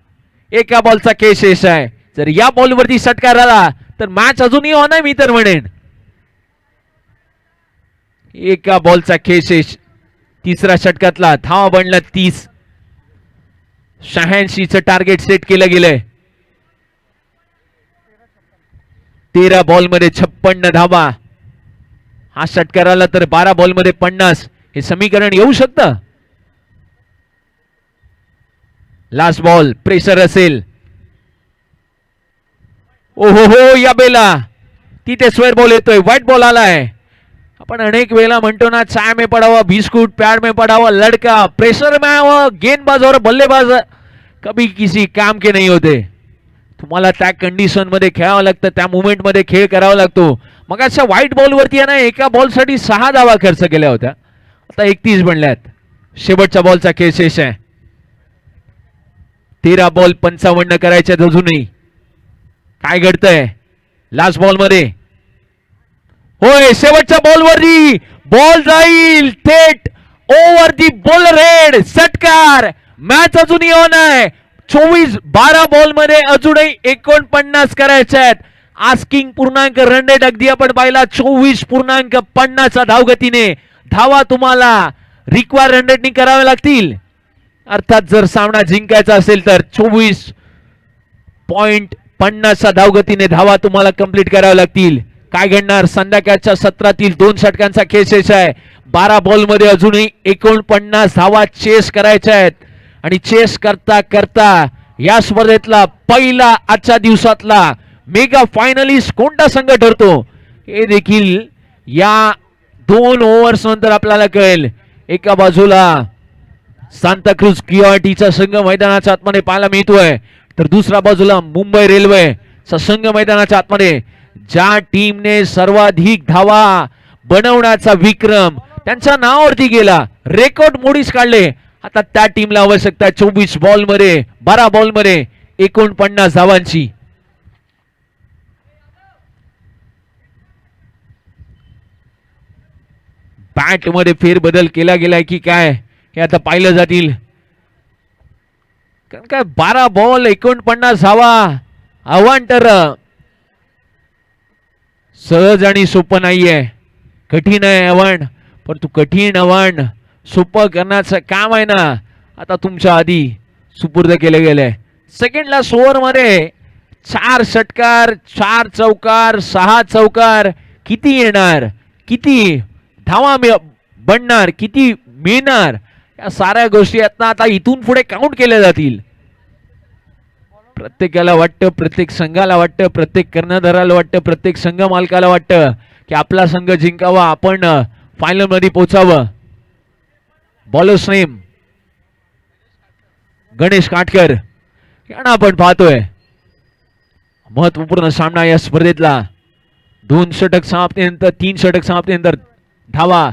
एका बॉलचा खेळ शेष आहे. जर या बॉलवरती षटकार आला तर मॅच अजूनही ऑन आहे मी तर म्हणेन. एका बॉलचा खेळ शेष. तिसऱ्या षटकातला धावा बनला 30. 86चं टार्गेट सेट केलं गेलंय. 13 बॉल मध्ये 56 धावा. हा षटकार आला तर 12 बॉल मध्ये 50. हे समीकरण येऊ शकतं. लास्ट बॉल प्रेशर असेल. ओहो हो या बेला तिथे स्क्वेअर बॉल येतोय. व्हाईट बॉल आलाय. आपण अनेक वेळेला म्हणतो ना, चाय में पड़ा हुआ बिस्कुट प्यार में पड़ा हुआ लड़का, प्रेशर में हुआ गेंदबाज और बल्लेबाज कभी किसी काम के नहीं होते. तुम्हाला त्या कंडिशन मध्ये खेळावं लागतं, त्या मुवमेंट मध्ये खेळ करावा लागतो. मग अशा व्हाईट बॉल वरती आहे ना, एका बॉल साठी 6 धावा खर्च केल्या होत्या, आता 31 बनल्यात. शेवटच्या बॉलचा खेळ शेष आहे. 13 बॉल 55 करायचे अजूनही. काय घडतंय लास्ट बॉल मध्ये? होय, शेवटच्या बॉलवरती बॉल जाईल थेट ओव्हर दी बॉलर हेड. षटकार. मॅच अजूनही ऑन आहे. 12 बॉल मध्ये अजूनही 49 करायचे आहेत. आस्किंग पूर्णांक रन रेट अगदी आपण पाहिला 24.50 धावगतीने. धावा तुम्हाला रिक्वायर रन रेटनी करावे लागतील. अर्थात जर सामना जिंकायचा असेल तर 24.50 धावगतीने धावा तुम्हाला कंप्लीट कराव्या लागतील. काय घडणार? संध्याकाळच्या सत्रातील 2 षटकांचा खेळ शेष आहे. 12 बॉल मध्ये अजूनही 49 धावा चेस करायच्या आहेत. आणि चेस करता करता या स्पर्धेतला पहिला आजच्या दिवसातला मेगा फायनलिस्ट कोणता संघ ठरतो हे देखील या 2 ओव्हर्स नंतर आपल्याला कळेल. एका बाजूला सांताक्रूज किआरटीचा संघ मैदानाच्या आतमध्ये पाहायला मिळतोय, तर दुसऱ्या बाजूला मुंबई रेल्वेचा संघ मैदानाच्या आतमध्ये. ज्या टीमने सर्वाधिक धावा बनवण्याचा विक्रम त्यांच्या नावावरती गेला, रेकॉर्ड मोडीच काढले, आता त्या टीमला आवश्यकता 24 बॉल मध्ये 12 बॉल मध्ये 49 धावांची. बॅट मध्ये फेरबदल केला गेलाय की काय हे आता पाहिलं जातील. कारण काय 12 बॉल 49 धावा आव्हान तर सहज आणि सोपं नाहीये, कठीण आहे आव्हान. परंतु कठीण आव्हान सोपं करण्याचं काम आहे ना, आता तुमच्या आधी सुपूर्द केले गेले. सेकंड लास्ट ओव्हर मध्ये 4 षटकार 4 चौकार 6 चौकार किती येणार, किती धावा बनणार, किती मिळणार, या साऱ्या गोष्टी आता इथून पुढे काउंट केल्या जातील. प्रत्येकाला वाटतं, प्रत्येक संघाला वाटतं, प्रत्येक कर्णधाराला वाटतं, प्रत्येक संघ मालकाला वाटतं की आपला संघ जिंकावा, आपण फायनल मध्ये पोहोचावं. बॉलर्स नेम गणेश काटकर यांना आपण पाहतोय. महत्वपूर्ण सामना या स्पर्धेतला. 2 षटक समाप्तीनंतर 3 षटक समाप्तीनंतर धावा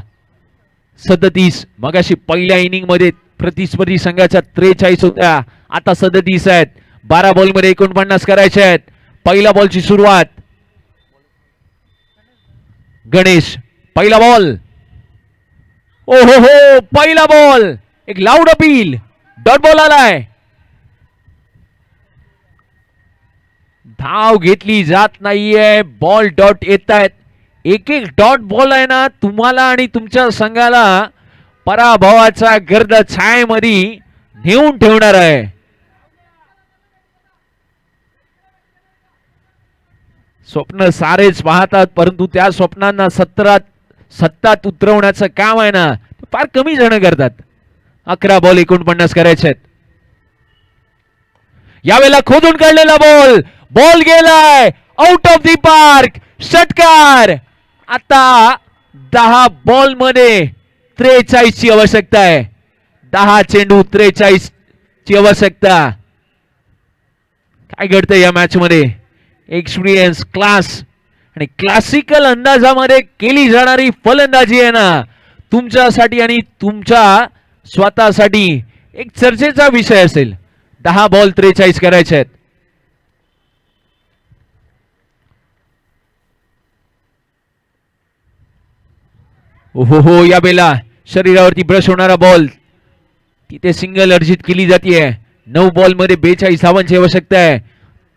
37. मगाशी पहिल्या इनिंग मध्ये प्रतिस्पर्धी संघाच्या 43 होत्या, आता 37 आहेत. 12 बॉल मध्ये 49 करायचे आहेत. पहिल्या बॉलची सुरुवात. गणेश पहिला बॉल. ओ हो हो, पहिला बॉल. एक लाऊड अपील. डॉट बॉल आलाय. धाव घेतली जात नाहीये. बॉल डॉट येत आहेत. एक डॉट बॉल आहे ना, तुम्हाला आणि तुमच्या संघाला पराभवाचा गर्द छायेमध्ये नेऊन ठेवणार आहे. स्वप्न सारेच पाहतात, परंतु त्या स्वप्नांना सत्तात उतरवण्याचं काम आहे ना, फार कमी जण करतात. 11 बॉल 49 करायचे आहेत. यावेळेला खोदून काढलेला बॉल. बॉल गेलाय आउट ऑफ दी पार्क. षटकार. आता 10 बॉल मध्ये 43 ची आवश्यकता आहे. 10 चेंडू 43 ची आवश्यकता. काय घडतंय या मॅच मध्ये? एक्सपिरियन्स, क्लास आणि क्लासिकल अंदाजामध्ये केली जाणारी फलंदाजी आहे ना, तुमच्यासाठी आणि तुमच्या स्वतःसाठी एक चर्चेचा विषय असेल. 10 बॉल 43 करायचे आहेत. ओहो हो, या बेला शरीरावरती ब्रश होणारा बॉल, तिथे सिंगल अर्जित केली जाते. 9 बॉल मध्ये 42 धावांची आवश्यकता आहे.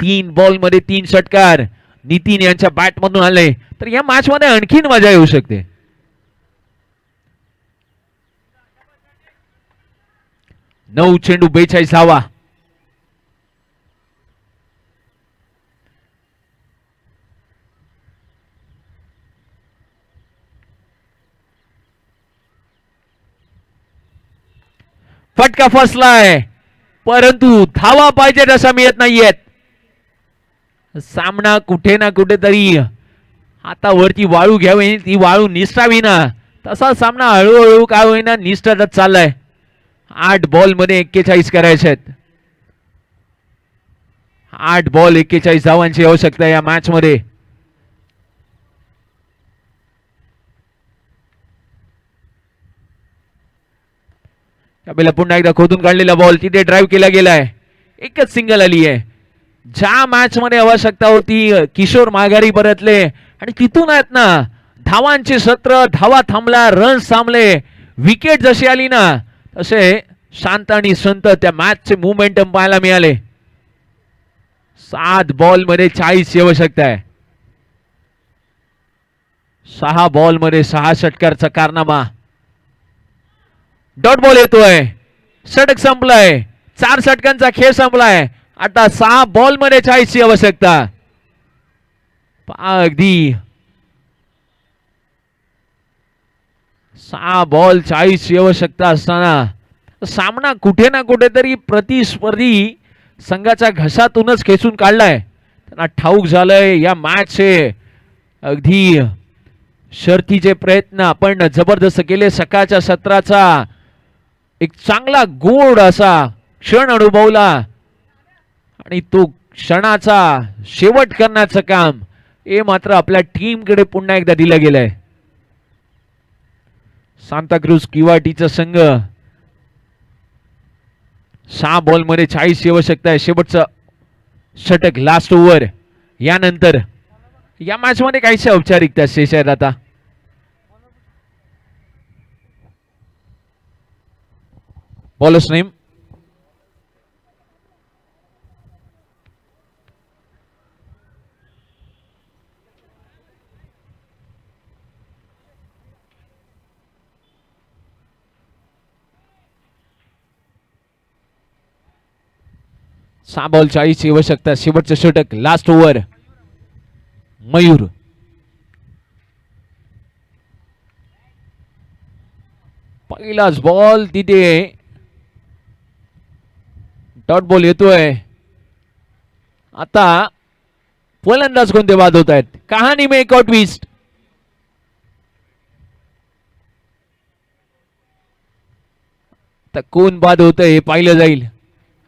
3 बॉल मध्ये 3 षटकार नितीन यांच्या बॅट मधून आले, तर या मॅच मध्ये आणखीन मजा येऊ शकते. 9 चेंडू 42 धावा. फटका फसलाय, परंतु धावा पाहिजे तसा मिळत नाहीयेत. सामना कुठे ना कुठेतरी आता वरती वाळू घ्यावी, ती वाळू निसटावी ना, तसा सामना हळूहळू काय होईना निसटतच चाललाय. 8 बॉल मध्ये 41 करायचे आहेत. 8 बॉल 41 धावांची आवश्यकता या मॅच मध्ये. त्यावेळेला पुन्हा एकदा खोदून काढलेला बॉल तिथे ड्राईव्ह केला गेलाय. एकच सिंगल आली आहे. ज्या मॅच मध्ये आवश्यकता होती किशोर माघारी परतले आणि तिथून आहेत ना धावांचे सत्र, धावा थांबला, रन्स थांबले, विकेट जशी आली ना तसे शांत आणि संत त्या मॅचचे मोमेंटम पाहायला मिळाले. 7 बॉल मध्ये 40 ची आवश्यकता आहे. 6 बॉल मध्ये 6 षटकाराचा कारनामा. डॉट बॉल येतोय, षटक संपलाय, 4 षटकांचा खेळ संपलाय. आता 6 बॉल मध्ये 40 ची आवश्यकता. अगदी 6 बॉल 40 ची आवश्यकता असताना सामना कुठे ना कुठेतरी प्रतिस्पर्धी संघाच्या घशातूनच खेचून काढलाय. त्यांना ठाऊक झालंय या मॅचचे अगदी शर्थीचे प्रयत्न आपण जबरदस्त केले. सकाळच्या सत्राचा एक चांगला गोड असा क्षण अनुभवला आणि तो क्षणाचा शेवट करण्याचं काम हे मात्र आपल्या टीमकडे पुन्हा एकदा दिलं गेलंय. सांताक्रूज किवाटीचा संघ 6 बॉल मध्ये 40 ची आवश्यकता आहे. शेवटचं षटक, लास्ट ओव्हर. यानंतर या मॅच मध्ये काहीशा औपचारिकता शेष आहेत. आता बॉलर्स नेम. सहा बॉल 40 ची आवश्यकता. शेवटचं षटक, लास्ट ओव्हर. मयूर पहिलाच बॉल तिथे डॉट बॉल येतोय. आता फलंदाज कोणते बाद होत आहेत? कहाणी में एक और ट्विस्ट. तर कोण बाद होत हे पाहिलं जाईल.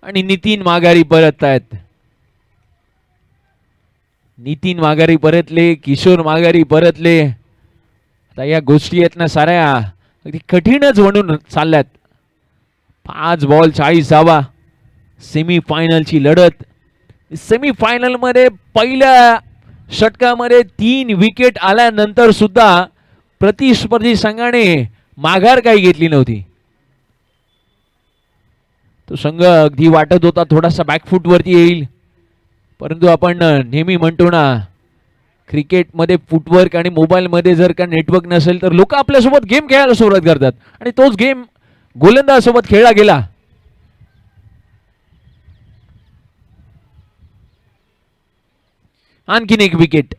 आणि नितीन माघारी परत आहेत. नितीन माघारी परतले, किशोर माघारी परतले. आता या गोष्टी आहेत ना साऱ्या अगदी कठीणच म्हणून चालल्यात. 5 बॉल 40 धावा. सेमी फायनलची लढत. सेमी फायनल मध्ये पहिल्या षटकामध्ये 3 विकेट आल्यानंतर सुद्धा प्रतिस्पर्धी संघाने माघार काही घेतली नव्हती. तो संघ अगदी वाटत होता थोडासा बॅकफूट वरती येईल, परंतु आपण नेहमी म्हणतो ना क्रिकेटमध्ये फुटवर्क आणि मोबाईलमध्ये जर का नेटवर्क नसेल तर लोक आपल्यासोबत गेम खेळायला सुरुवात करतात आणि तोच गेम गोलंदाजासोबत खेळला गेला. आणखीन एक विकेट.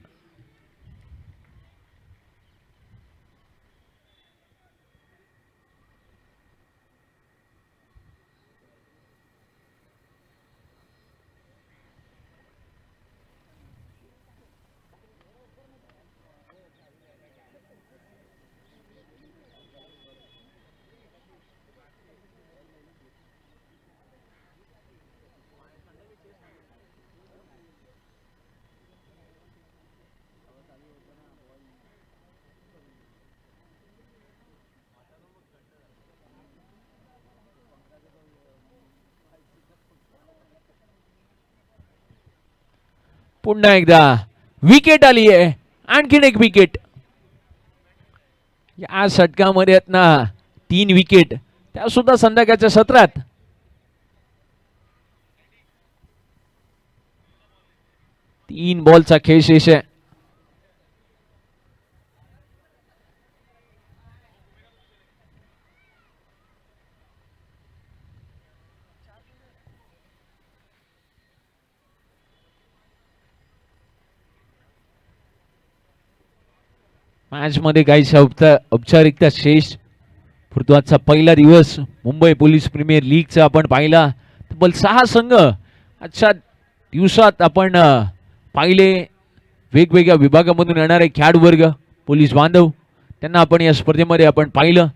पुन्हा एकदा विकेट आली आहे. आणखीन एक विकेट. या षटकामध्ये आहेत ना 3 विकेट, त्या सुद्धा संध्याकाळच्या सत्रात. तीन बॉलचा खेळ शेष आहे. मॅच मध्ये काही औपचारिकता शेष. पृथ्वीचा पहिला दिवस मुंबई पोलीस प्रीमियर लीगचा आपण पाहिला. तब्बल 6 संघ आजच्या दिवसात आपण पाहिले. वेगवेगळ्या विभागामधून येणारे खेळाडू वर्ग, पोलीस बांधव, त्यांना आपण या स्पर्धेमध्ये आपण पाहिलं.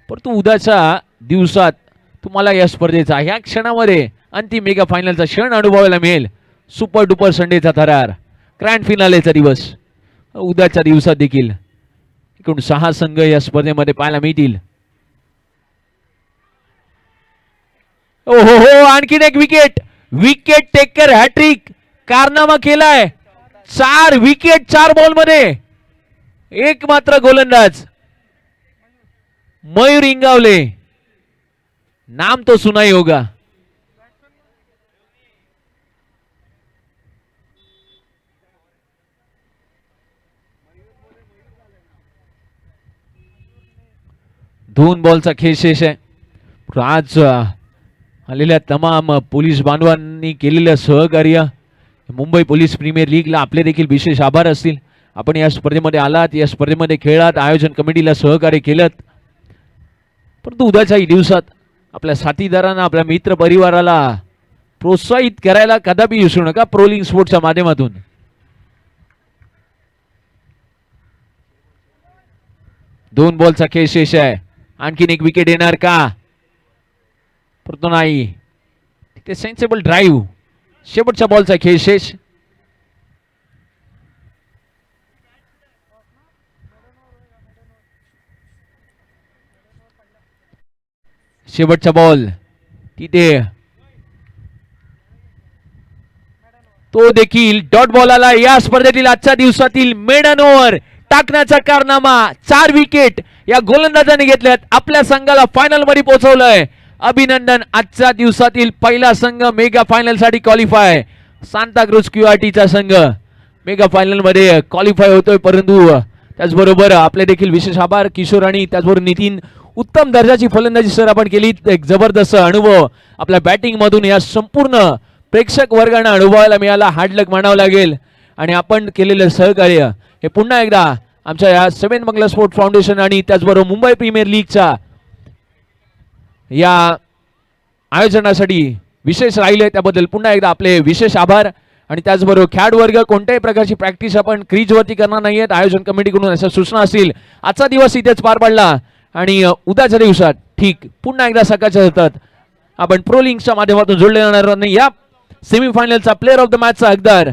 परंतु उद्याच्या दिवसात तुम्हाला या स्पर्धेचा ह्या क्षणामध्ये अंतिम मेगा फायनलचा क्षण अनुभवायला मिळेल. सुपर डुपर संडेचा थरार, ग्रँड फिनालेचा दिवस. उद्याच्या दिवसात देखील एकूण 6 संघ या स्पर्धेमध्ये पाहायला मिळतील. ओहो हो, आणखीन एक विकेट, विकेट टेकर हॅट्रिक कारनामा केलाय. 4 विकेट 4 बॉल मध्ये. एक मात्र गोलंदाज मयूर इंगावले, नाम तो सुना ही होगा. दोन बॉलचा खेळ शेष आहे. आज आलेल्या तमाम पोलीस बांधवांनी केलेलं सहकार्य, मुंबई पोलीस प्रीमियर लीगला आपले देखील विशेष आभार असतील. आपण या स्पर्धेमध्ये आलात, या स्पर्धेमध्ये खेळलात, आयोजन कमिटीला सहकार्य केलं. परंतु उद्याच्याही दिवसात आपल्या साथीदारांना, आपल्या मित्र परिवाराला प्रोत्साहित करायला कदापि विसरू नका प्रोलिंग स्पोर्ट्सच्या माध्यमातून. दोन बॉलचा खेळ शेष आहे. आणखीन एक विकेट येणार का? परंतु नाही, तिथे सेन्सेबल ड्राईव्ह. शेवटच्या बॉलचा खेळ शेष. शेवटचा बॉल तिथे तो देखील डॉट बॉल आला. या स्पर्धेतील आजच्या दिवसातील मेडन ओव्हर टाकण्याचा कारनामा. 4 विकेट या गोलंदाजाने घेतल्यात, आपल्या संघाला फायनल मध्ये पोहोचवलंय. अभिनंदन. आजच्या दिवसातील पहिला संघ मेगा फायनल साठी क्वालिफाय. सांताक्रूज क्यूआरटीचा संघ मेगा फायनल मध्ये क्वालिफाय होतोय. परंतु त्याचबरोबर आपले देखील विशेष आभार किशोर आणि त्याचबरोबर नितीन. उत्तम दर्जाची फलंदाजी सर आपण केली. एक जबरदस्त अनुभव आपल्या बॅटिंग मधून या संपूर्ण प्रेक्षक वर्गांना अनुभवायला मिळाला. हार्ड लक मानावं लागेल. आणि आपण केलेलं सहकार्य हे पुन्हा एकदा आमच्या या 7 बंगला स्पोर्ट फाउंडेशन आणि त्याचबरोबर मुंबई प्रीमियर लीगच्या या आयोजनासाठी विशेष राहिले. त्याबद्दल पुन्हा एकदा आपले विशेष आभार. आणि त्याचबरोबर खेळाडू वर्ग, कोणत्याही प्रकारची प्रॅक्टिस आपण क्रीजवरती करणार नाहीयेत. आयोजन कमिटीकडून अशा सूचना असतील. आजचा दिवस इथेच पार पडला आणि उद्याच्या दिवसात ठीक पुन्हा एकदा सकाळच्या हातात आपण प्रो लिंक्सच्या माध्यमातून जोडले जाणार आहोत. या सेमीफायनलचा प्लेअर ऑफ द मॅचचा हकदार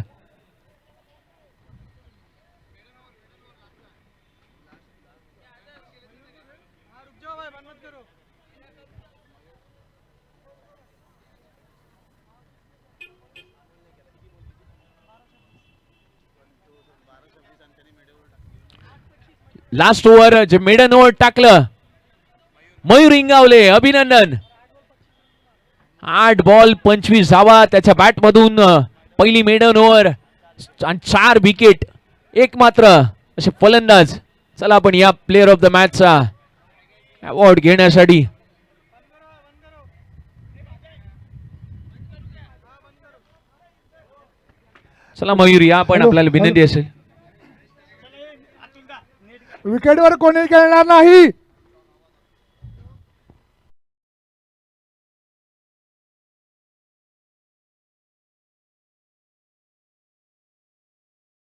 लास्ट ओव्हर जे मेडन ओव्हर टाकलं मयूर इंगावले. अभिनंदन. 8 बॉल 25 धावा त्याच्या बॅट मधून. पहिली मेडन ओव्हर आणि 4 विकेट. एक मात्र असे फलंदाज. चला आपण या प्लेअर ऑफ द मॅचचा अवॉर्ड घेण्यासाठी चला मयूर या. पण आपल्याला विनंती असेल विकेटवर कोणी खेळणार नाही.